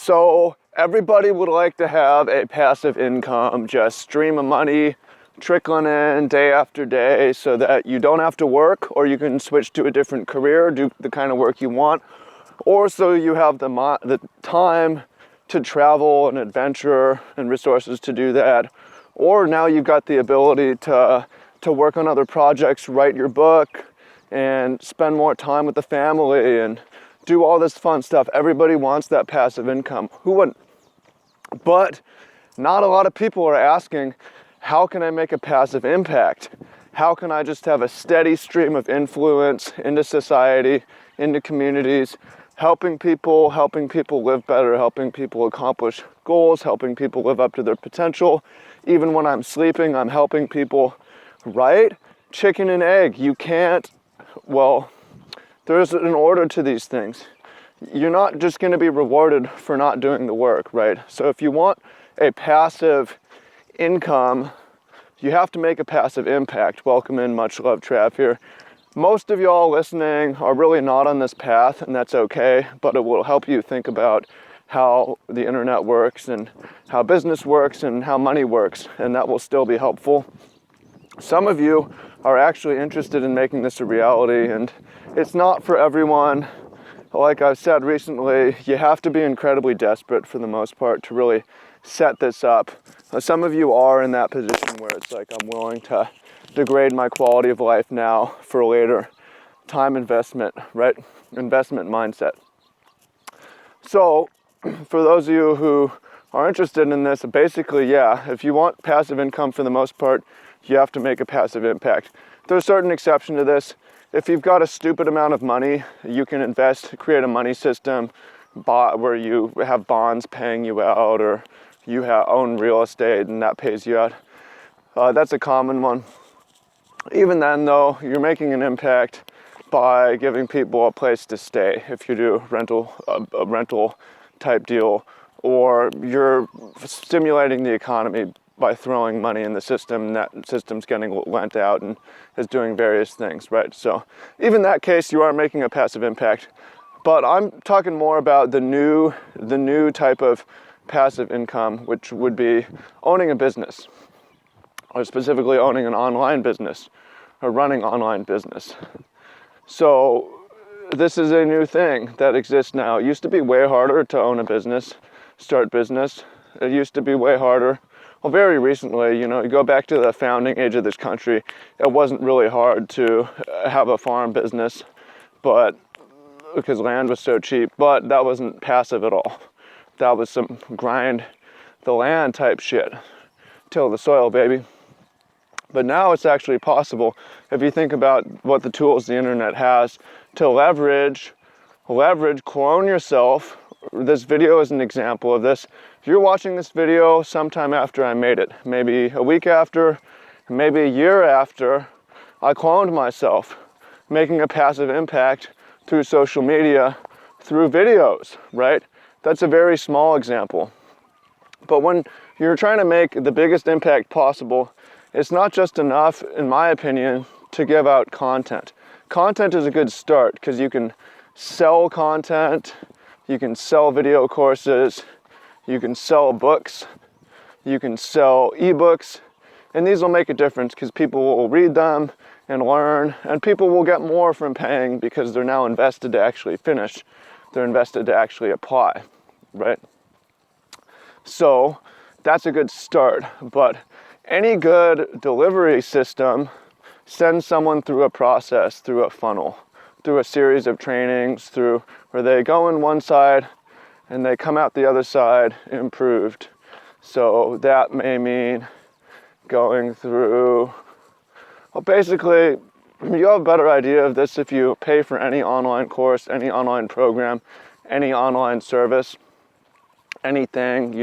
So everybody would like to have a passive income, just stream of money trickling in day after day so that you don't have to work, or you can switch to a different career, do the kind of work you want, or so you have the time to travel and adventure and resources to do that. Or now you've got the ability to work on other projects, write your book, and spend more time with the family and do all this fun stuff. Everybody wants that passive income. Who wouldn't? But not a lot of people are asking, how can I make a passive impact? How can I just have a steady stream of influence into society, into communities, helping people live better, helping people accomplish goals, helping people live up to their potential. Even when I'm sleeping, I'm helping people, right? Chicken and egg. You can't, well, there's an order to these things. You're not just going to be rewarded for not doing the work, right? So if you want a passive income, you have to make a passive impact. Welcome in, much love, Trav here. Most of y'all listening are really not on this path, and that's okay, but it will help you think about how the internet works and how business works and how money works, and that will still be helpful. Some of you are actually interested in making this a reality, and it's not for everyone. Like I've said recently, you have to be incredibly desperate for the most part to really set this up. Some of you are in that position where it's like, I'm willing to degrade my quality of life now for later. Time investment, right? Investment mindset. So for those of you who are interested in this, basically, yeah, if you want passive income for the most part, you have to make a passive impact. There's a certain exception to this. If you've got a stupid amount of money, you can invest, create a money system where you have bonds paying you out, or you own real estate and that pays you out. That's a common one. Even then, though, you're making an impact by giving people a place to stay if you do a rental type deal, or you're stimulating the economy by throwing money in the system, and that system's getting lent out and is doing various things, right? So even in that case, you are making a passive impact. But I'm talking more about the new type of passive income, which would be owning a business, or specifically owning an online business, or running online business. So this is a new thing that exists now. It used to be way harder to own a business, start business. It used to be way harder. Well, very recently, you go back to the founding age of this country, it wasn't really hard to have a farm business, but because land was so cheap, but that wasn't passive at all. That was some grind the land type shit. Till the soil, baby. But now it's actually possible, if you think about what the tools the internet has to leverage, clone yourself. This video is an example of this. If you're watching this video sometime after I made it, maybe a week after, maybe a year after, I cloned myself, making a passive impact through social media, through videos, right? That's a very small example. But when you're trying to make the biggest impact possible, it's not just enough, in my opinion, to give out content. Content is a good start because you can sell content, you can sell video courses, you can sell books, you can sell ebooks, and these will make a difference because people will read them and learn, and people will get more from paying because they're now invested to actually finish. They're invested to actually apply, right? So that's a good start, but any good delivery system sends someone through a process, through a funnel, through a series of trainings, through where they go in one side and they come out the other side improved. So that may mean going through, well, basically, you'll have a better idea of this if you pay for any online course, any online program, any online service, anything,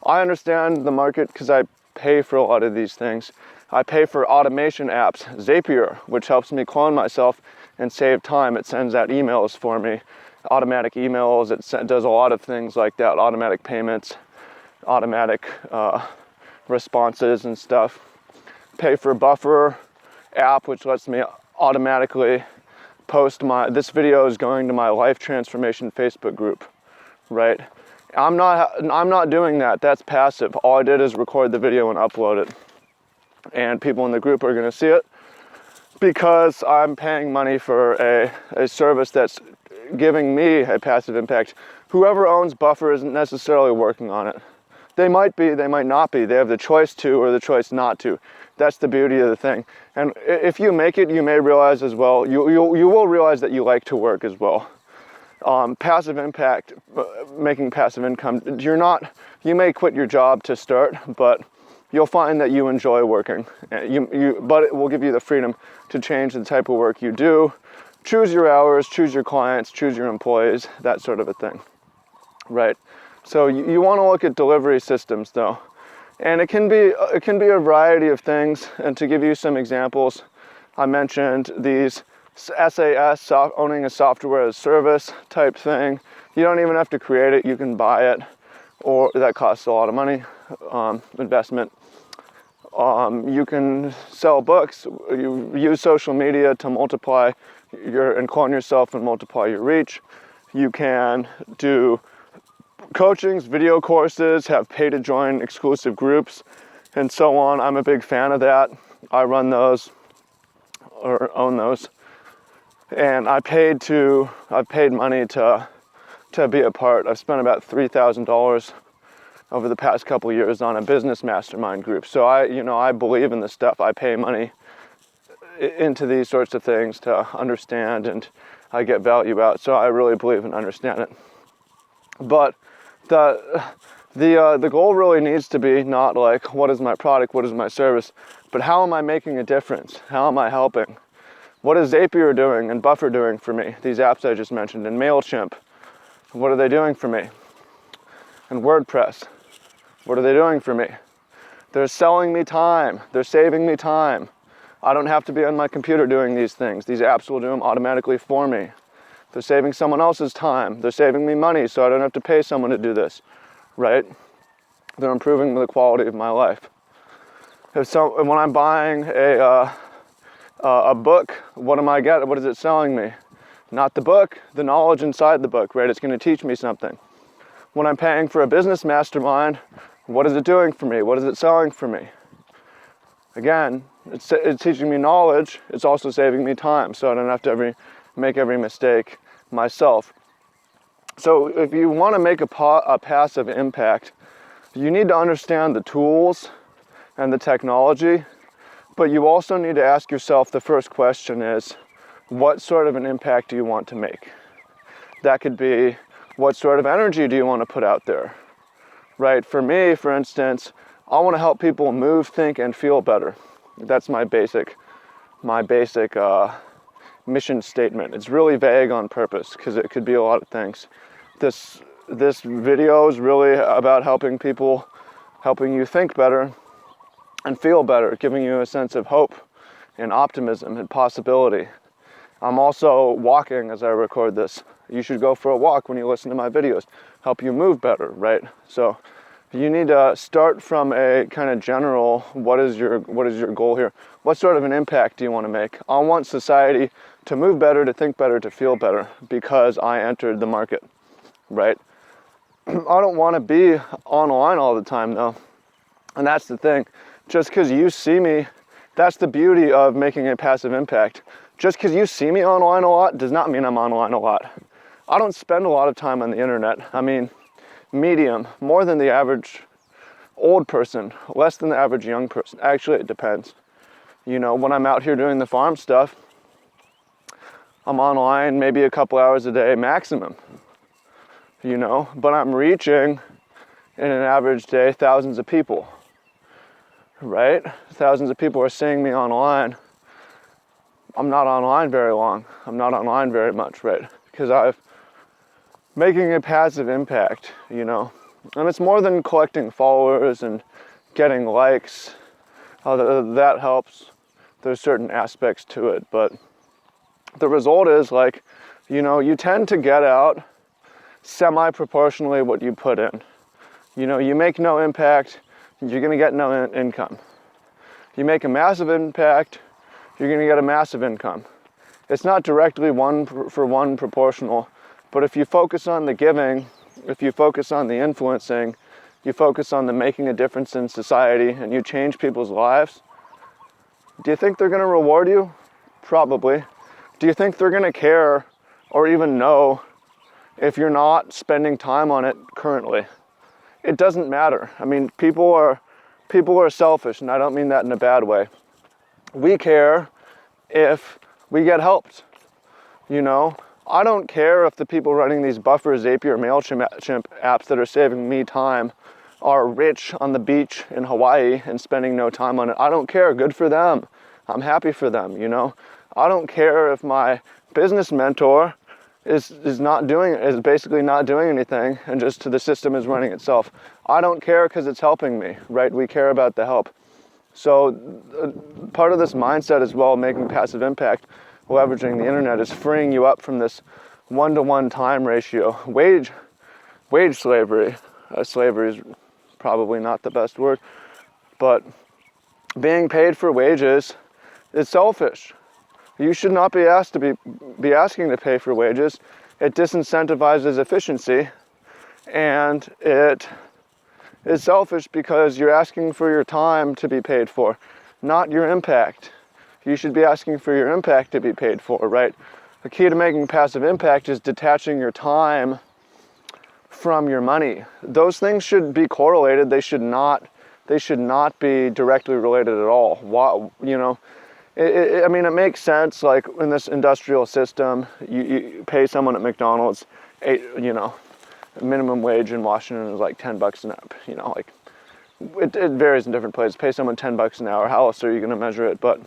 I understand the market because I pay for a lot of these things. I pay for automation apps, Zapier, which helps me clone myself and save time. It sends out emails for me, automatic emails. It does a lot of things like that, automatic payments, automatic responses and stuff. Pay for Buffer app, which lets me automatically post this video is going to my Life Transformation Facebook group, right? I'm not doing that. That's passive. All I did is record the video and upload it. And people in the group are gonna see it because I'm paying money for a service that's giving me a passive impact. Whoever owns Buffer isn't necessarily working on it. They might be, they might not be. They have the choice to or the choice not to. That's the beauty of the thing. And if you make it, you may realize as well, you will realize that you like to work as well. Passive impact, making passive income, you may quit your job to start, but you'll find that you enjoy working. But it will give you the freedom to change the type of work you do, choose your hours, choose your clients, choose your employees, that sort of a thing, right? So you want to look at delivery systems though. And it can be a variety of things. And to give you some examples, I mentioned these SaaS, owning a software as a service type thing. You don't even have to create it, you can buy it, or that costs a lot of money, investment. You can sell books, you use social media to multiply and clone yourself and multiply your reach. You can do coachings, video courses, have pay to join exclusive groups, and so on. I'm a big fan of that. I run those or own those. And I've paid money to be a part. I've spent about $3,000 over the past couple of years on a business mastermind group. So I believe in this stuff. I pay money into these sorts of things to understand, and I get value out. So I really believe and understand it. But the goal really needs to be not like, what is my product, what is my service, but how am I making a difference? How am I helping? What is Zapier doing and Buffer doing for me? These apps I just mentioned, and MailChimp, what are they doing for me? And WordPress, what are they doing for me? They're selling me time. They're saving me time. I don't have to be on my computer doing these things. These apps will do them automatically for me. They're saving someone else's time. They're saving me money so I don't have to pay someone to do this, right? They're improving the quality of my life. When I'm buying a book, what am I getting? What is it selling me? Not the book, the knowledge inside the book, right? It's going to teach me something. When I'm paying for a business mastermind, what is it doing for me? What is it selling for me? Again, it's teaching me knowledge. It's also saving me time, so I don't have to make every mistake myself. So if you want to make a passive impact, you need to understand the tools and the technology, but you also need to ask yourself, the first question is, what sort of an impact do you want to make? That could be, what sort of energy do you want to put out there? Right? For me, for instance, I want to help people move, think, and feel better. That's my basic mission statement. It's really vague on purpose because it could be a lot of things. This video is really about helping you think better and feel better, giving you a sense of hope and optimism and possibility. I'm also walking as I record this. You should go for a walk when you listen to my videos. Help you move better, right? So you need to start from a kind of general, what is your goal here? What sort of an impact do you want to make? I want society to move better, to think better, to feel better because I entered the market, right? I don't want to be online all the time though. And that's the thing. Just because you see me, that's the beauty of making a passive impact. Just because you see me online a lot does not mean I'm online a lot. I don't spend a lot of time on the internet. I mean, medium, more than the average old person, less than the average young person. Actually, it depends. You know, when I'm out here doing the farm stuff, I'm online maybe a couple hours a day maximum, you know, but I'm reaching in an average day thousands of people, right? Thousands of people are seeing me online. I'm not online very long. I'm not online very much, right? Because I'm making a passive impact, you know, and it's more than collecting followers and getting likes. That helps. There's certain aspects to it, but the result is like, you know, you tend to get out semi-proportionally what you put in. You know, you make no impact, you're gonna get no income. You make a massive impact, you're gonna get a massive income. It's not directly one for one proportional, but if you focus on the giving if you focus on the influencing, you focus on the making a difference in society, and you change people's lives, do you think they're going to reward you? Probably. Do you think they're going to care or even know if you're not spending time on it currently? It doesn't matter. I mean, people are selfish, and I don't mean that in a bad way. We care if we get helped, you know? I don't care if the people running these Buffer, Zapier, MailChimp apps that are saving me time are rich on the beach in Hawaii and spending no time on it. I don't care. Good for them. I'm happy for them, you know? I don't care if my business mentor is basically not doing anything and just the system is running itself. I don't care because it's helping me, right? We care about the help. So part of this mindset as well, making passive impact, leveraging the internet, is freeing you up from this one-to-one time ratio. Wage slavery. Slavery is probably not the best word, but being paid for wages is selfish. You should not be asked to be asking to pay for wages. It disincentivizes efficiency, and it is selfish because you're asking for your time to be paid for, not your impact. You should be asking for your impact to be paid for, right? The key to making passive impact is detaching your time from your money. Those things should be correlated. They should not be directly related at all. Why, you know? I mean, it makes sense, like in this industrial system, you pay someone at McDonald's, minimum wage in Washington is like $10 an hour, you know, like it varies in different places. Pay someone $10 an hour, how else are you going to measure it? But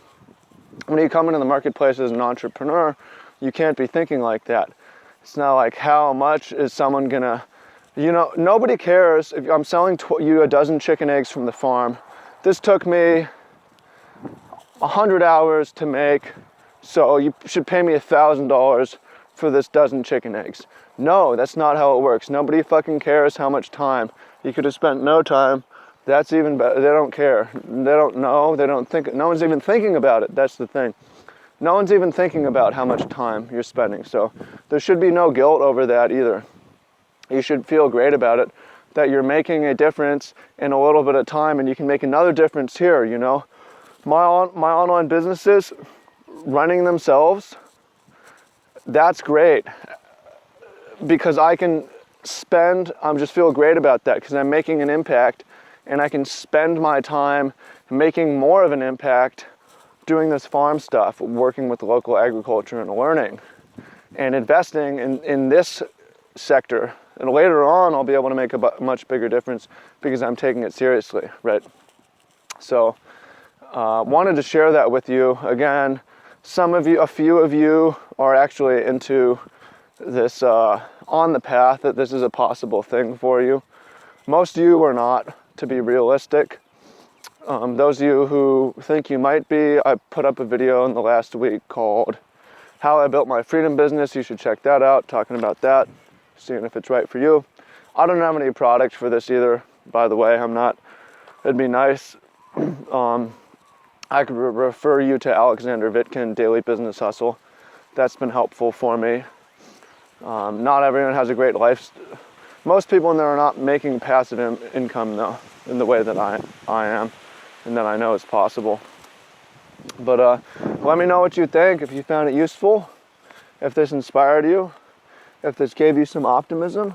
when you come into the marketplace as an entrepreneur, you can't be thinking like that. It's not like how much is someone going to, you know, nobody cares if I'm selling you a dozen chicken eggs from the farm. This took me 100 hours to make, so you should pay me $1,000 for this dozen chicken eggs. No, that's not how it works. Nobody fucking cares how much time. You could have spent no time. That's even better. They don't care. They don't know. They don't think. No one's even thinking about it. That's the thing. No one's even thinking about how much time you're spending. So there should be no guilt over that either. You should feel great about it, that you're making a difference in a little bit of time, and you can make another difference here, you know. My online businesses running themselves, that's great because I can just feel great about that because I'm making an impact, and I can spend my time making more of an impact doing this farm stuff, working with local agriculture and learning and investing in this sector. And later on, I'll be able to make a much bigger difference because I'm taking it seriously, right? So wanted to share that with you. Again, a few of you are actually into this, on the path that this is a possible thing for you. Most of you are not, to be realistic. Those of you who think you might be, I put up a video in the last week called How I Built My Freedom Business. You should check that out, talking about that, seeing if it's right for you. I don't have any product for this either, by the way. It'd be nice. I could refer you to Alexander Vitkin, Daily Business Hustle. That's been helpful for me. Not everyone has a great life. Most people in there are not making passive income though, in the way that I am, and that I know is possible. But let me know what you think, if you found it useful, if this inspired you, if this gave you some optimism.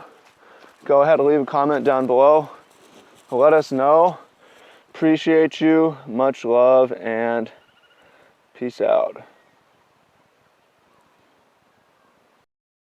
Go ahead and leave a comment down below. Let us know. Appreciate you. Much love and peace out.